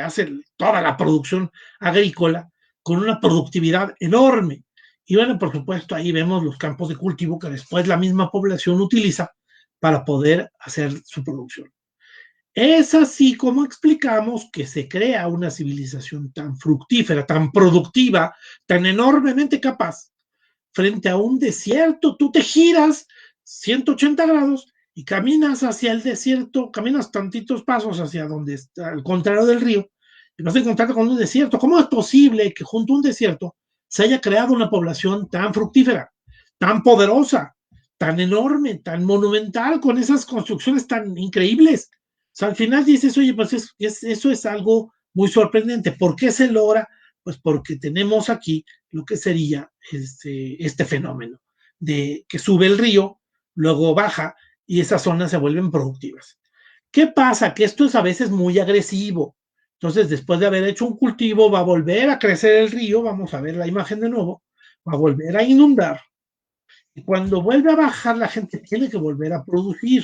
Speaker 1: hace toda la producción agrícola con una productividad enorme. Y bueno, por supuesto, ahí vemos los campos de cultivo que después la misma población utiliza para poder hacer su producción. Es así como explicamos que se crea una civilización tan fructífera, tan productiva, tan enormemente capaz frente a un desierto. Tú te giras 180 grados y caminas hacia el desierto, caminas tantitos pasos hacia donde está, al contrario del río, y vas a encontrarte con un desierto. ¿Cómo es posible que junto a un desierto se haya creado una población tan fructífera, tan poderosa, tan enorme, tan monumental, con esas construcciones tan increíbles? O sea, al final dices, oye, pues eso es algo muy sorprendente. ¿Por qué se logra? Pues porque tenemos aquí lo que sería este fenómeno de que sube el río, luego baja y esas zonas se vuelven productivas. ¿Qué pasa? Que esto es a veces muy agresivo. Entonces, después de haber hecho un cultivo, va a volver a crecer el río, vamos a ver la imagen de nuevo, va a volver a inundar. Y cuando vuelve a bajar, la gente tiene que volver a producir.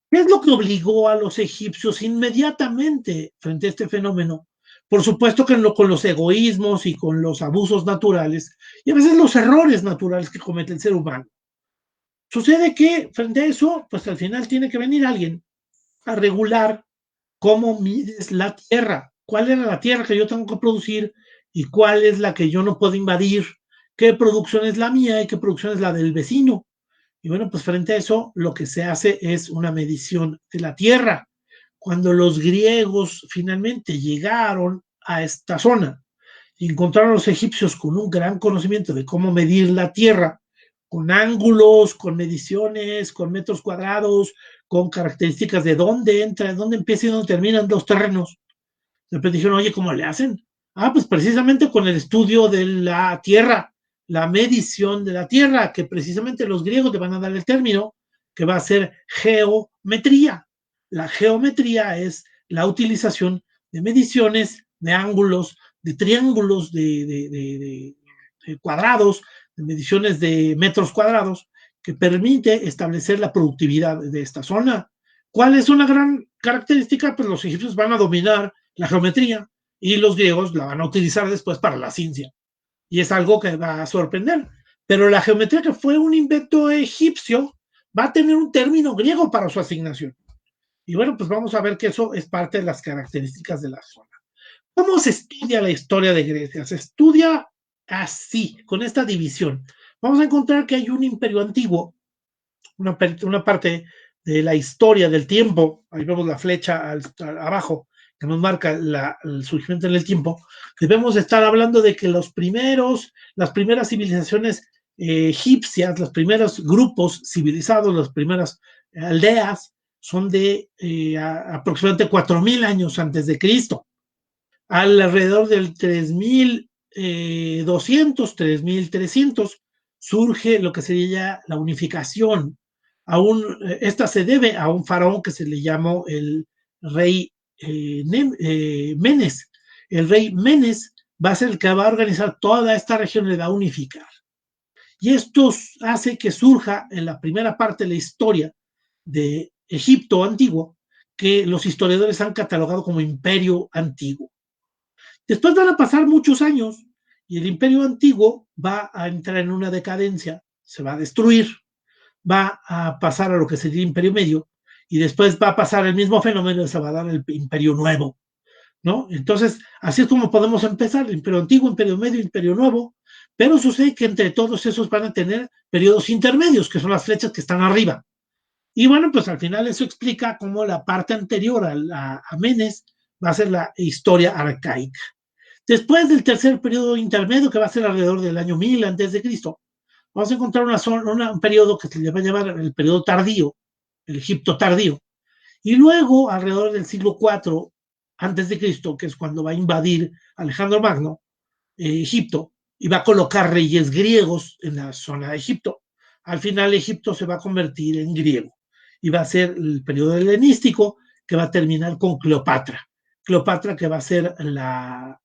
Speaker 1: ¿Qué es lo que obligó a los egipcios inmediatamente frente a este fenómeno? Por supuesto que con los egoísmos y con los abusos naturales y a veces los errores naturales que comete el ser humano. Sucede que frente a eso, pues al final tiene que venir alguien a regular cómo mides la tierra, cuál era la tierra que yo tengo que producir y cuál es la que yo no puedo invadir, qué producción es la mía y qué producción es la del vecino. Y bueno, pues frente a eso, lo que se hace es una medición de la tierra. Cuando los griegos finalmente llegaron a esta zona y encontraron a los egipcios con un gran conocimiento de cómo medir la tierra, con ángulos, con mediciones, con metros cuadrados, con características de dónde entra, de dónde empieza y dónde terminan los terrenos. Después dijeron, oye, ¿cómo le hacen? Ah, pues precisamente con el estudio de la tierra, la medición de la tierra, que precisamente los griegos te van a dar el término, que va a ser geometría. La geometría es la utilización de mediciones, de ángulos, de triángulos, de cuadrados, de mediciones de metros cuadrados, que permite establecer la productividad de esta zona. ¿Cuál es una gran característica? Pues los egipcios van a dominar la geometría y los griegos la van a utilizar después para la ciencia. y es algo que va a sorprender. Pero la geometría, que fue un invento egipcio, va a tener un término griego para su asignación. Y bueno, pues vamos a ver que eso es parte de las características de la zona. ¿Cómo se estudia la historia de Grecia? Se estudia así, con esta división. Vamos a encontrar que hay un imperio antiguo, una parte de la historia del tiempo, ahí vemos la flecha abajo, que nos marca el surgimiento en el tiempo. Debemos estar hablando de que las primeras civilizaciones egipcias, los primeros grupos civilizados, las primeras aldeas, son de aproximadamente 4.000 años antes de Cristo. Alrededor del 3.200, 3.300, surge lo que sería la unificación. Esta se debe a un faraón que se le llamó el rey Menes. El rey Menes va a ser el que va a organizar toda esta región y la va a unificar. Y esto hace que surja en la primera parte de la historia de Egipto antiguo, que los historiadores han catalogado como imperio antiguo. Después van a pasar muchos años y el imperio antiguo va a entrar en una decadencia, se va a destruir, va a pasar a lo que sería el imperio medio y después va a pasar el mismo fenómeno y se va a dar el imperio nuevo, ¿no? Entonces, así es como podemos empezar, el imperio antiguo, imperio medio, imperio nuevo, pero sucede que entre todos esos van a tener periodos intermedios, que son las flechas que están arriba. Y bueno, pues al final eso explica cómo la parte anterior a Menes va a ser la historia arcaica. Después del tercer periodo intermedio, que va a ser alrededor del año 1000 antes de Cristo, vamos a encontrar un periodo que se le va a llamar el periodo tardío, el Egipto tardío. Y luego, alrededor del siglo IV antes de Cristo, que es cuando va a invadir Alejandro Magno Egipto y va a colocar reyes griegos en la zona de Egipto. Al final, Egipto se va a convertir en griego y va a ser el periodo helenístico, que va a terminar con Cleopatra. Cleopatra, que va a ser la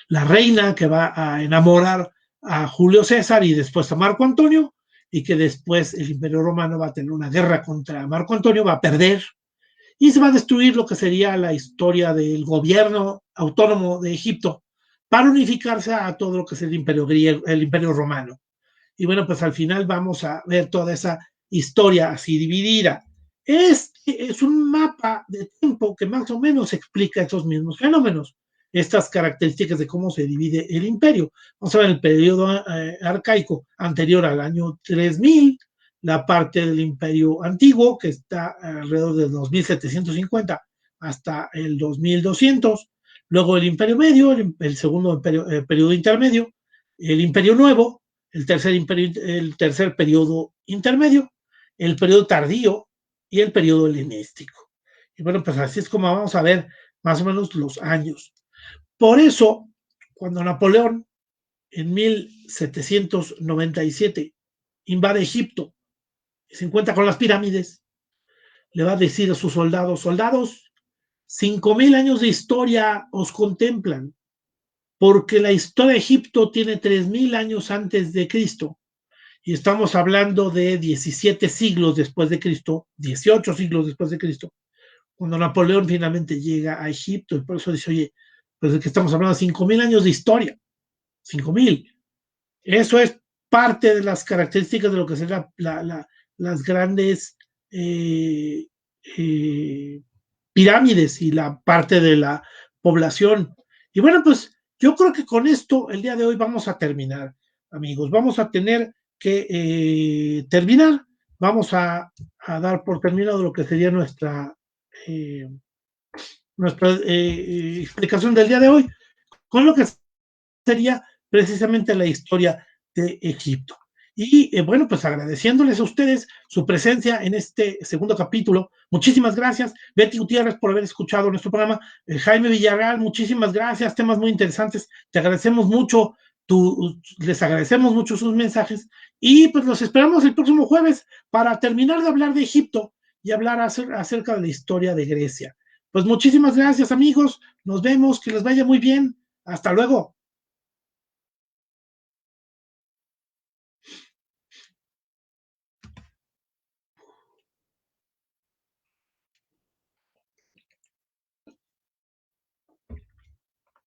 Speaker 1: reina que va a enamorar a Julio César y después a Marco Antonio, y que después el Imperio Romano va a tener una guerra contra Marco Antonio, va a perder, y se va a destruir lo que sería la historia del gobierno autónomo de Egipto para unificarse a todo lo que es el Imperio griego, el Imperio Romano. Y bueno, pues al final vamos a ver toda esa historia así dividida. Es un mapa de tiempo que más o menos explica esos mismos fenómenos, estas características de cómo se divide el imperio. Vamos a ver el periodo arcaico anterior al año 3000, la parte del imperio antiguo, que está alrededor de 2750 hasta el 2200, luego el imperio medio, el segundo periodo intermedio, el imperio nuevo, el tercer periodo intermedio, el periodo tardío y el periodo helenístico. Y bueno, pues así es como vamos a ver más o menos los años. Por eso, cuando Napoleón en 1797 invade Egipto y se encuentra con las pirámides, le va a decir a sus soldados: 5.000 años de historia os contemplan, porque la historia de Egipto tiene 3.000 años antes de Cristo, y estamos hablando de 17 siglos después de Cristo, 18 siglos después de Cristo, cuando Napoleón finalmente llega a Egipto. Y por eso dice: oye, pues de que estamos hablando de 5.000 años de historia, 5.000. Eso es parte de las características de lo que serán las grandes pirámides y la parte de la población. Y bueno, pues yo creo que con esto el día de hoy vamos a terminar, amigos. Vamos a tener que terminar. Vamos a dar por terminado lo que sería nuestra explicación del día de hoy, con lo que sería precisamente la historia de Egipto. Y bueno, pues agradeciéndoles a ustedes su presencia en este segundo capítulo. Muchísimas gracias, Betty Gutiérrez, por haber escuchado nuestro programa. Jaime Villarreal, muchísimas gracias, temas muy interesantes. Te agradecemos mucho, les agradecemos mucho sus mensajes. Y pues los esperamos el próximo jueves para terminar de hablar de Egipto y hablar acerca de la historia de Grecia. Pues muchísimas gracias, amigos. Nos vemos, que les vaya muy bien. Hasta luego.